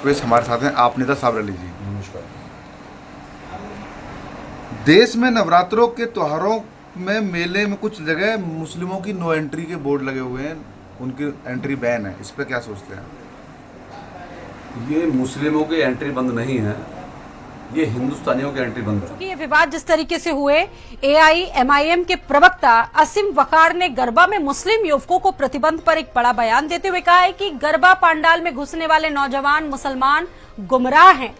पेश हमारे साथ हैं आप नेता साबरा अली जी। नमस्कार। देश में नवरात्रों के त्योहारों में मेले में कुछ जगह मुस्लिमों की नो एंट्री के बोर्ड लगे हुए हैं, उनकी एंट्री बैन है, इस पर क्या सोचते हैं? ये मुस्लिमों की एंट्री बंद नहीं है, ये हिंदुस्तानियों की एंट्री बंद है। ये विवाद जिस तरीके से हुए, एआईएमआईएम के प्रवक्ता असीम वकार ने गरबा में मुस्लिम युवकों को प्रतिबंध पर एक बड़ा बयान देते हुए कहा है कि गरबा पांडाल में घुसने वाले नौजवान मुसलमान गुमराह हैं।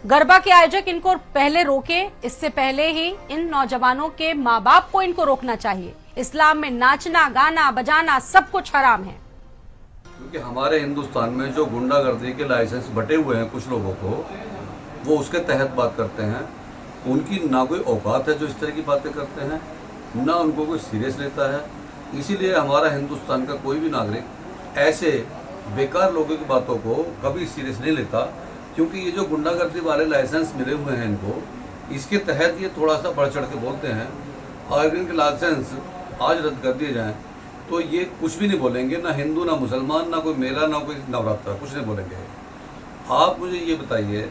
गरबा के आयोजक इनको पहले रोके, इससे पहले ही इन नौजवानों के माँ बाप को इनको रोकना चाहिए। इस्लाम में नाचना, गाना, बजाना सब कुछ हराम है। क्योंकि हमारे हिंदुस्तान में जो गुंडागर्दी के लाइसेंस बटे हुए हैं कुछ लोगों को, वो उसके तहत बात करते हैं। उनकी ना कोई औकात है जो इस तरह की बातें करते हैं, ना उनको कोई सीरियस लेता है। इसीलिए हमारा हिंदुस्तान का कोई भी नागरिक ऐसे बेकार लोगों की बातों को कभी सीरियस नहीं लेता, क्योंकि ये जो गुंडागर्दी वाले लाइसेंस मिले हुए हैं इनको, इसके तहत ये थोड़ा सा बढ़ चढ़ के बोलते हैं। अगर इनके लाइसेंस आज रद्द कर दिए जाएँ तो ये कुछ भी नहीं बोलेंगे, ना हिंदू, ना मुसलमान, ना कोई मेला, ना कोई नवरात्रा, कुछ नहीं बोलेंगे। आप मुझे ये बताइए,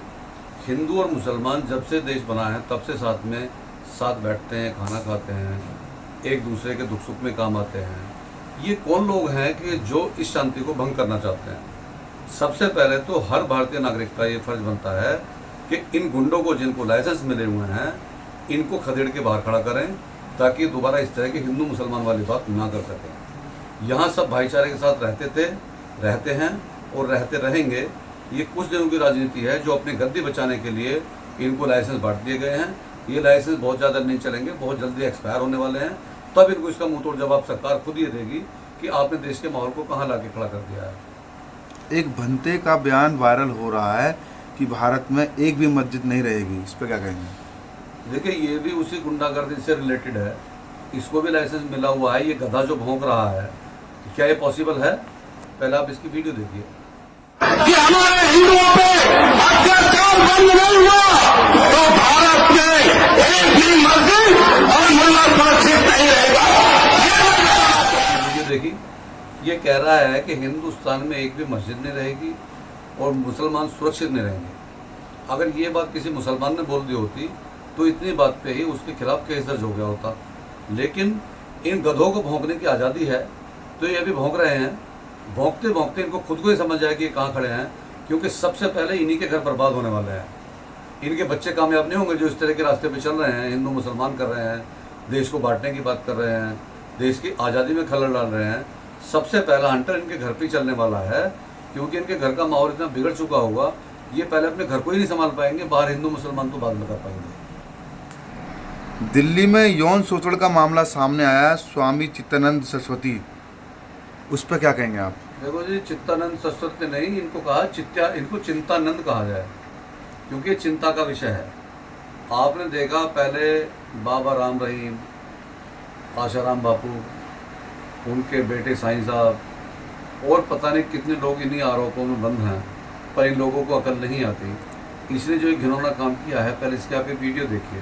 हिंदू और मुसलमान जब से देश बना है तब से साथ बैठते हैं, खाना खाते हैं, एक दूसरे के दुख सुख में काम आते हैं। ये कौन लोग हैं कि जो इस शांति को भंग करना चाहते हैं? सबसे पहले तो हर भारतीय नागरिक का ये फर्ज बनता है कि इन गुंडों को, जिनको लाइसेंस मिले हुए हैं, इनको खदेड़ के बाहर खड़ा करें, ताकि दोबारा इस तरह की हिंदू मुसलमान वाली बात ना कर सकें। यहाँ सब भाईचारे के साथ रहते हैं और रहते रहेंगे। ये कुछ दिनों की राजनीति है जो अपनी गद्दी बचाने के लिए इनको लाइसेंस बांट दिए गए हैं। ये लाइसेंस बहुत ज़्यादा नहीं चलेंगे, बहुत जल्दी एक्सपायर होने वाले हैं। तब इनको इसका मुंह तोड़ जवाब सरकार खुद ये देगी कि आपने देश के माहौल को कहाँ लाके खड़ा कर दिया है। एक भंते का बयान वायरल हो रहा है कि भारत में एक भी मस्जिद नहीं रहेगी, इस पर क्या कहेंगे? देखिए, ये भी उसी गुंडागर्दी से रिलेटेड है। इसको भी लाइसेंस मिला हुआ है। ये गधा जो भौंक रहा है, क्या ये पॉसिबल है? पहले आप इसकी वीडियो देखिए। कि हमारे हिंदुओं पे अत्याचार बंद नहीं हुआ तो भारत में एक भी मस्जिद और मुल्ला सुरक्षित नहीं रहेगा। वीडियो देखिए, ये कह रहा है कि हिंदुस्तान में एक भी मस्जिद नहीं रहेगी और मुसलमान सुरक्षित नहीं रहेंगे। अगर ये बात किसी मुसलमान ने बोल दी होती तो इतनी बात पे ही उसके खिलाफ केस दर्ज हो गया होता। लेकिन इन गधों को भौंकने की आज़ादी है तो ये अभी भौंक रहे हैं। भौंकते भौंकते इनको खुद को ही समझ आया कि ये कहाँ खड़े हैं, क्योंकि सबसे पहले इन्हीं के घर बर्बाद होने वाले हैं। इनके बच्चे कामयाब नहीं होंगे जो इस तरह के रास्ते पे चल रहे हैं, हिंदू मुसलमान कर रहे हैं, देश को बांटने की बात कर रहे हैं, देश की आज़ादी में खलल डाल रहे हैं। सबसे पहला हंटर इनके घर पर चलने वाला है, क्योंकि इनके घर का माहौल इतना बिगड़ चुका होगा, ये पहले अपने घर को ही नहीं संभाल पाएंगे, बाहर हिंदू मुसलमान तो बाद में कर पाएंगे। दिल्ली में यौन शोषण का मामला सामने आया है, स्वामी चित्तानंद सरस्वती, उस पर क्या कहेंगे आप? देखो जी, चित्तानंद सरस्वती नहीं, इनको चिंतानंद कहा जाए, क्योंकि ये चिंता का विषय है। आपने देखा पहले बाबा राम रहीम, आशाराम बापू, उनके बेटे साईं साहब और पता नहीं कितने लोग इन्हीं आरोपों में बंद हैं, पर इन लोगों को अकल नहीं आती। इसने जो एक घिनौना काम किया है, पहले इसके आप एक वीडियो देखिए।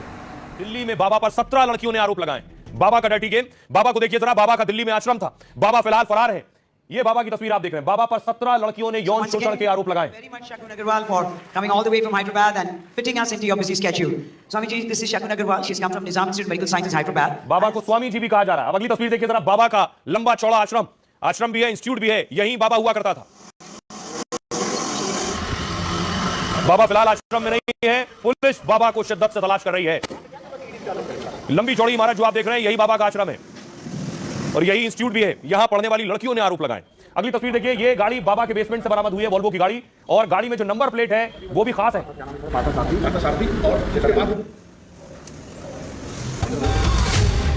दिल्ली में बाबा पर 17 लड़कियों ने आरोप लगाए। बाबा का डर्टी गेम। बाबा को देखिए जरा, बाबा का दिल्ली में आश्रम था, बाबा फिलहाल फरार है। ये बाबा की तस्वीर आप देख रहे हैं। बाबा पर 17 लड़कियों ने यौन शोषण के आरोप लगाए। Very much Shakun Agarwal for coming all the way from Hyderabad and fitting us into your busy schedule. Swamiji, this is Shakun Agarwal. She's come from Nizam Institute of Medical Sciences, Hyderabad. बाबा को स्वामी जी भी कहा जा रहा है। अब अगली तस्वीर देखिए जरा, बाबा का लंबा चौड़ा आश्रम भी है, इंस्टीट्यूट भी है, यहीं बाबा हुआ करता था। बाबा फिलहाल आश्रम में नहीं है, पुलिस बाबा को शिद्दत से तलाश कर रही है। लंबी चौड़ी इमारत जो आप देख रहे हैं, यही बाबा का आश्रम है और यही इंस्टीट्यूट भी है। यहां पढ़ने वाली लड़कियों ने आरोप लगाए। अगली तस्वीर देखिए, ये गाड़ी बाबा के बेसमेंट से बरामद हुई है, वोल्वो की गाड़ी, और गाड़ी में जो नंबर प्लेट है वो भी खास है।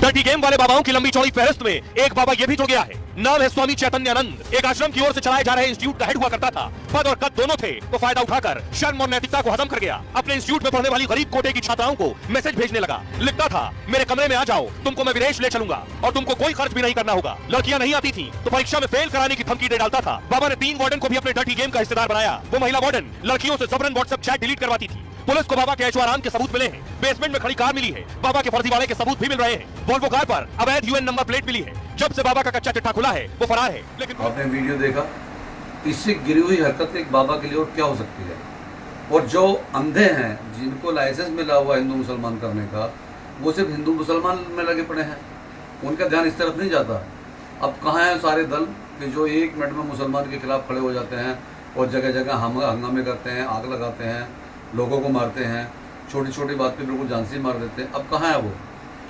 डर्टी गेम वाले बाबाओं की लंबी चौड़ी फहरिस्त में एक बाबा ये भी जुड़ गया है। नाम है स्वामी चैतन्यानंद। एक आश्रम की ओर से चलाए जा रहे इंस्टीट्यूट का हेड हुआ करता था। पद और कद दोनों थे, तो फायदा उठाकर शर्म और नैतिकता को हजम कर गया। अपने इंस्टीट्यूट में पढ़ने वाली गरीब कोटे की छात्राओं को मैसेज भेजने लगा। लिखता था, मेरे कमरे में आ जाओ, तुमको मैं विदेश ले चलूंगा और तुमको कोई खर्च भी नहीं करना होगा। लड़कियां नहीं आती थी तो परीक्षा में फेल कराने की धमकी दे डालता था। बाबा ने 3 वार्डन को भी अपने डर्टी गेम का हिस्सेदार बनाया। वो महिला वार्डन लड़कियों से जबरन व्हाट्सएप चैट डिलीट करवाती थी। पुलिस को बाबा के ऐशो-आराम के सबूत मिले हैं। बेसमेंट में खड़ी कार मिली है, बाबा के फर्जीवाड़े के सबूत भी मिल रहे हैं। वोल्वो कार पर अवैध यूएन नंबर प्लेट मिली है। जब से बाबा का कच्चा चिट्ठा खुला है वो फरार है। लेकिन आपने वीडियो देखा, इससे गिरी हुई हरकत एक बाबा के लिए और क्या हो सकती है। और जो अंधे हैं, जिनको लाइसेंस मिला हुआ हिंदू मुसलमान करने का, वो सिर्फ हिंदू मुसलमान में लगे पड़े हैं, उनका ध्यान इस तरफ नहीं जाता। अब कहाँ हैं सारे दल कि जो 1 मिनट में मुसलमान के खिलाफ खड़े हो जाते हैं और जगह जगह हंगामे करते हैं, आग लगाते हैं, लोगों को मारते हैं, छोटी छोटी बात पे बिल्कुल जान से मार देते हैं। अब कहाँ है वो?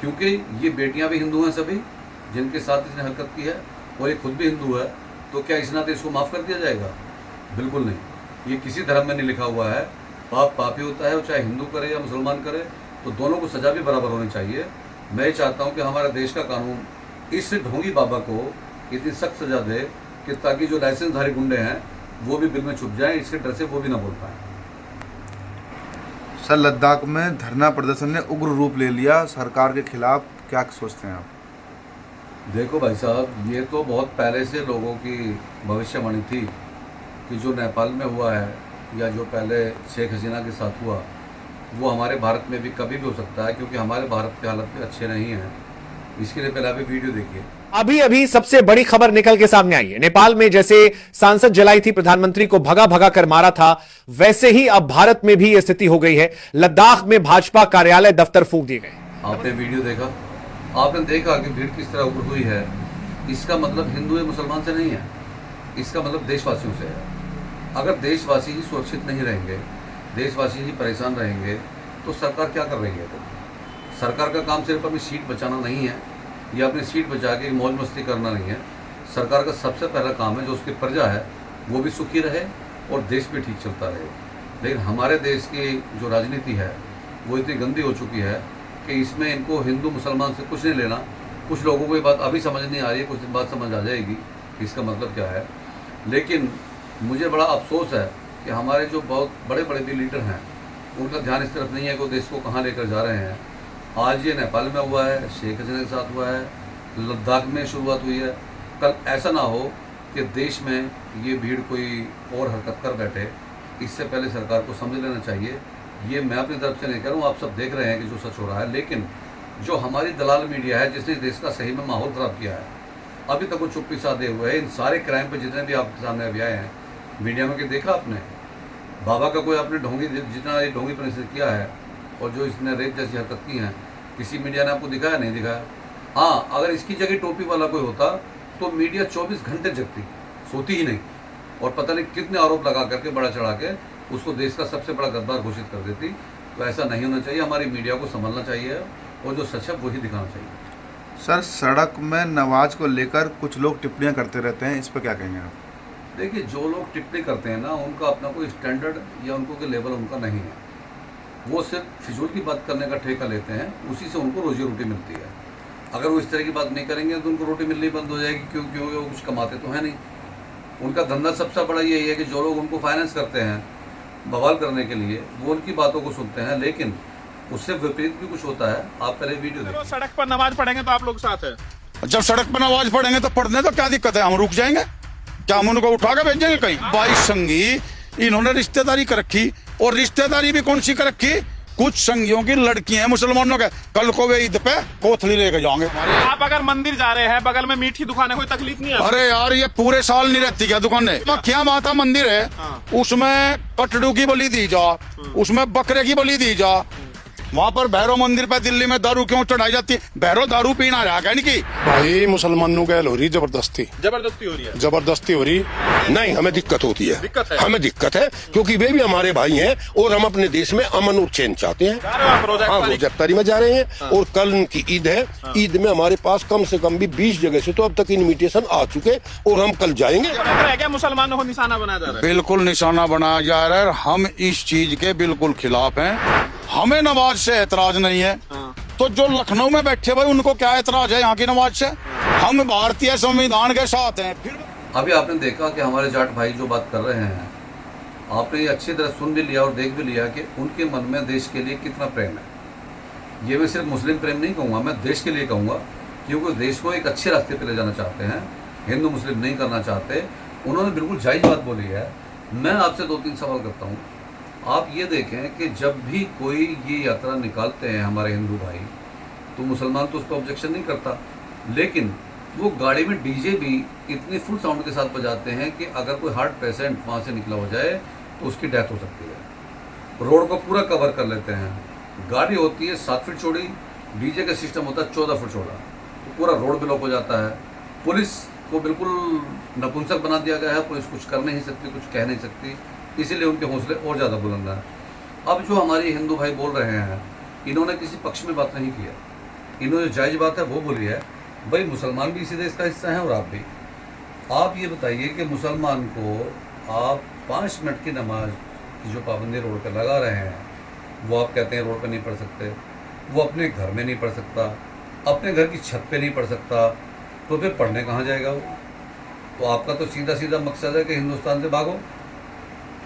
क्योंकि ये बेटियां भी हिंदू हैं सभी, जिनके साथ इसने हरकत की है, और ये खुद भी हिंदू है, तो क्या इस नाते इसको माफ़ कर दिया जाएगा? बिल्कुल नहीं। ये किसी धर्म में नहीं लिखा हुआ है। पाप पाप ही होता है, चाहे हिंदू करे या मुसलमान करे, तो दोनों को सज़ा भी बराबर होनी चाहिए। मैं चाहता हूँ कि हमारा देश का कानून इस ढोंगी बाबा को इतनी सख्त सज़ा दे कि ताकि जो लाइसेंसधारी गुंडे हैं वो भी बिल में छुप जाएं, इसके डर से वो भी ना बोल पाएँ। सर, लद्दाख में धरना प्रदर्शन ने उग्र रूप ले लिया सरकार के खिलाफ, क्या सोचते हैं आप? देखो भाई साहब, ये तो बहुत पहले से लोगों की भविष्यवाणी थी कि जो नेपाल में हुआ है या जो पहले शेख हसीना के साथ हुआ, वो हमारे भारत में भी कभी भी हो सकता है, क्योंकि हमारे भारत के हालत भी अच्छे नहीं हैं। इसके लिए पहले अभी वीडियो देखिए। अभी अभी सबसे बड़ी खबर निकल के सामने आई है। नेपाल में जैसे सांसद जलाई थी, प्रधानमंत्री को भगा भगा कर मारा था, वैसे ही अब भारत में भी यह स्थिति हो गई है। लद्दाख में भाजपा कार्यालय दफ्तर फूंक दिए गए। आपने वीडियो देखा, आपने देखा कि भीड़ किस तरह उभर हुई है। इसका मतलब हिंदू या मुसलमान से नहीं है, इसका मतलब देशवासियों से है। अगर देशवासी ही सुरक्षित नहीं रहेंगे, देशवासी ही परेशान रहेंगे, तो सरकार क्या कर रही है? तो सरकार का काम सिर्फ अपनी सीट बचाना नहीं है या अपनी सीट बचा के मौज मस्ती करना नहीं है। सरकार का सबसे पहला काम है जो उसकी प्रजा है वो भी सुखी रहे और देश भी ठीक चलता रहे। लेकिन हमारे देश की जो राजनीति है वो इतनी गंदी हो चुकी है कि इसमें इनको हिंदू मुसलमान से कुछ नहीं लेना। कुछ लोगों को ये बात अभी समझ नहीं आ रही है, कुछ दिन बाद समझ आ जाएगी कि इसका मतलब क्या है। लेकिन मुझे बड़ा अफसोस है कि हमारे जो बहुत बड़े बड़े भी लीडर हैं, उनका ध्यान इस तरफ नहीं है कि वो देश को कहाँ लेकर जा रहे हैं। आज ये नेपाल में हुआ है, शेख हसीना के साथ हुआ है, लद्दाख में शुरुआत हुई है। कल ऐसा ना हो कि देश में ये भीड़ कोई और हरकत कर बैठे। इससे पहले सरकार को समझ लेना चाहिए। ये मैं अपनी तरफ से नहीं कह रहा हूँ, आप सब देख रहे हैं कि जो सच हो रहा है। लेकिन जो हमारी दलाल मीडिया है, जिसने देश का सही में माहौल ख़राब किया है, अभी तक वो चुप्पी साधे हुए है। इन सारे क्राइम पे जितने भी आपके सामने अभी आए हैं मीडिया में, कि देखा आपने बाबा का कोई आपने ढोंगी, जितना ये ढोंगी पर किया है और जो इसने रेप जैसी हरकत की हैं, किसी मीडिया ने आपको दिखाया? नहीं दिखाया। हाँ, अगर इसकी जगह टोपी वाला कोई होता तो मीडिया 24 घंटे जगती, सोती ही नहीं, और पता नहीं कितने आरोप लगा करके बड़ा चढ़ा के उसको देश का सबसे बड़ा गद्दार घोषित कर देती। तो ऐसा नहीं होना चाहिए। हमारी मीडिया को संभलना चाहिए और जो सच है वही दिखाना चाहिए। सर, सड़क में नमाज को लेकर कुछ लोग टिप्पणियां करते रहते हैं, इस पर क्या कहेंगे आप? देखिए, जो लोग टिप्पणी करते हैं ना, उनका अपना कोई स्टैंडर्ड या उनको कोई लेवल उनका नहीं है। वो सिर्फ फिजूल की बात करने का ठेका लेते हैं, उसी से उनको रोजी रोटी मिलती है। अगर वो इस तरह की बात नहीं करेंगे तो उनको रोटी मिलनी बंद हो जाएगी। क्योंकि वो कुछ कमाते तो है नहीं। उनका धंधा सबसे बड़ा यही है कि जो लोग उनको फाइनेंस करते हैं बवाल करने के लिए, वो उनकी बातों को सुनते हैं। लेकिन उससे विपरीत भी कुछ होता है। आप पहले वीडियो देखिए। सड़क पर नमाज पढ़ेंगे तो आप लोग साथ है। जब सड़क पर नमाज पढ़ेंगे तो पढ़ने तो क्या दिक्कत है? हम रुक जाएंगे क्या? हम उनको उठा के भेजेंगे कहीं? भाई संगी, इन्होंने रिश्तेदारी कर रखी, और रिश्तेदारी भी कौन सी कर रखी? कुछ संगियों की लड़की हैं मुसलमानों के, कल को वे ईद पे कोथली लेके जाएंगे। आप अगर मंदिर जा रहे हैं, बगल में मीठी दुकान है, कोई तकलीफ नहीं है? अरे यार, ये पूरे साल नहीं रहती क्या दुकानें? क्या माता मंदिर है, उसमें कटड़ू की बलि दी जा, उसमें बकरे की बलि दी जा। वहाँ पर भैरव मंदिर पे दिल्ली में दारू क्यों चढ़ाई जाती है? भैरव दारू पीना रहा क्या नहीं? भाई मुसलमानों गैल हो रही, जबरदस्ती हो रही है। जबरदस्ती हो रही नहीं, हमें दिक्कत होती है। दिक्कत है? हमें दिक्कत है क्योंकि वे भी हमारे भाई हैं और हम अपने देश में अमन और चैन चाहते हैं। हाँ, रोजा इफ्तारी में जा रहे हैं। और कल की ईद है। ईद में हमारे पास कम से कम भी 20 जगह से तो अब तक इन्विटेशन आ चुके, और हम कल जाएंगे। मुसलमानों को निशाना बनाया जा रहा है? बिल्कुल निशाना बनाया जा रहा है। हम इस चीज के बिल्कुल खिलाफ हैं। हमें नमाज से एतराज नहीं है, तो जो लखनऊ में बैठे भाई उनको क्या एतराज है यहाँ की नमाज से? हम भारतीय संविधान के साथ हैं। फिर अभी आपने देखा कि हमारे जाट भाई जो बात कर रहे हैं, आपने ये अच्छी तरह सुन भी लिया और देख भी लिया कि उनके मन में देश के लिए कितना प्रेम है। ये मैं सिर्फ मुस्लिम प्रेम नहीं कहूँगा, मैं देश के लिए कहूँगा, क्योंकि देश को एक अच्छे रास्ते पर ले जाना चाहते हैं, हिंदू मुस्लिम नहीं करना चाहते। उन्होंने बिल्कुल जायज़ बात बोली है। मैं आपसे 2-3 सवाल करता हूँ। आप ये देखें कि जब भी कोई ये यात्रा निकालते हैं हमारे हिंदू भाई, तो मुसलमान तो उस पर ऑब्जेक्शन नहीं करता, लेकिन वो गाड़ी में डीजे भी इतनी फुल साउंड के साथ बजाते हैं कि अगर कोई हार्ट पेशेंट वहाँ से निकला हो जाए तो उसकी डेथ हो सकती है। रोड को पूरा कवर कर लेते हैं। गाड़ी होती है 7 फीट चौड़ी, डीजे का सिस्टम होता है 14 फीट चौड़ा, तो पूरा रोड ब्लॉक हो जाता है। पुलिस को बिल्कुल नपुंसक बना दिया गया है, पुलिस कुछ कर नहीं सकती, कुछ कह नहीं सकती, इसीलिए उनके हौसले और ज़्यादा बुलंद हैं। अब जो हमारे हिंदू भाई बोल रहे हैं, इन्होंने किसी पक्ष में बात नहीं किया, इन्होंने जायज़ बात है वो बोली है। भाई मुसलमान भी इसी देश का हिस्सा हैं और आप भी। आप ये बताइए कि मुसलमान को आप 5 मिनट की नमाज की जो पाबंदी रोड पर लगा रहे हैं, वो आप कहते हैं रोड पर नहीं पढ़ सकते, वो अपने घर में नहीं पढ़ सकता, अपने घर की छत पे नहीं पढ़ सकता, तो फिर पढ़ने कहाँ जाएगा वो? तो आपका तो सीधा सीधा मकसद है कि हिंदुस्तान से भागो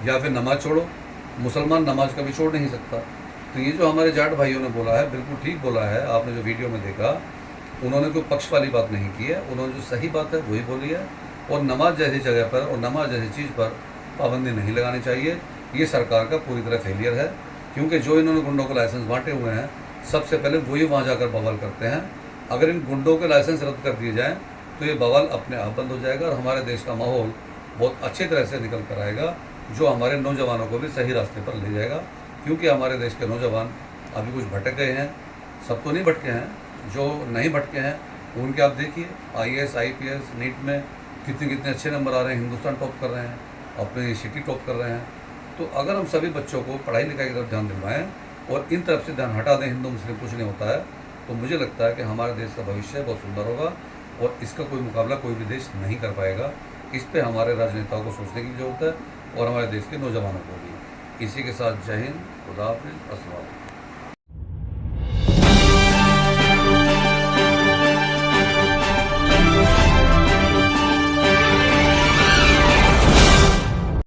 या फिर नमाज छोड़ो। मुसलमान नमाज कभी छोड़ नहीं सकता। तो ये जो हमारे जाट भाइयों ने बोला है बिल्कुल ठीक बोला है। आपने जो वीडियो में देखा, उन्होंने कोई पक्ष वाली बात नहीं की है, उन्होंने जो सही बात है वही बोली है। और नमाज जैसी जगह पर और नमाज जैसी चीज़ पर पाबंदी नहीं लगानी चाहिए। ये सरकार का पूरी तरह फेलियर है, क्योंकि जो इन्होंने गुंडों को लाइसेंस बांटे हुए हैं, सबसे पहले वही वहाँ जाकर बवाल करते हैं। अगर इन गुंडों के लाइसेंस रद्द कर दिए जाएँ तो ये बवाल अपने आप बंद हो जाएगा और हमारे देश का माहौल बहुत अच्छी तरह से निकल कर आएगा, जो हमारे नौजवानों को भी सही रास्ते पर ले जाएगा। क्योंकि हमारे देश के नौजवान अभी कुछ भटक गए हैं, सब तो नहीं भटके हैं, जो नहीं भटके हैं उनके आप देखिए IAS IPS नीट में कितने अच्छे नंबर आ रहे हैं, हिंदुस्तान टॉप कर रहे हैं, अपने सिटी टॉप कर रहे हैं। तो अगर हम सभी बच्चों को पढ़ाई लिखाई की तरफ ध्यान दिलवाएं और इन तरफ से ध्यान हटा दें, हिंदू मुस्लिम कुछ नहीं होता है, तो मुझे लगता है कि हमारे देश का भविष्य बहुत सुंदर होगा और इसका कोई मुकाबला कोई भी देश नहीं कर पाएगा। इस पे हमारे राजनेताओं को सोचने की ज़रूरत है और हमारे देश के नौजवानों को भी। इसी के साथ जय हिंद, खुदा हाफिज़, अस्सलाम वालेकुम।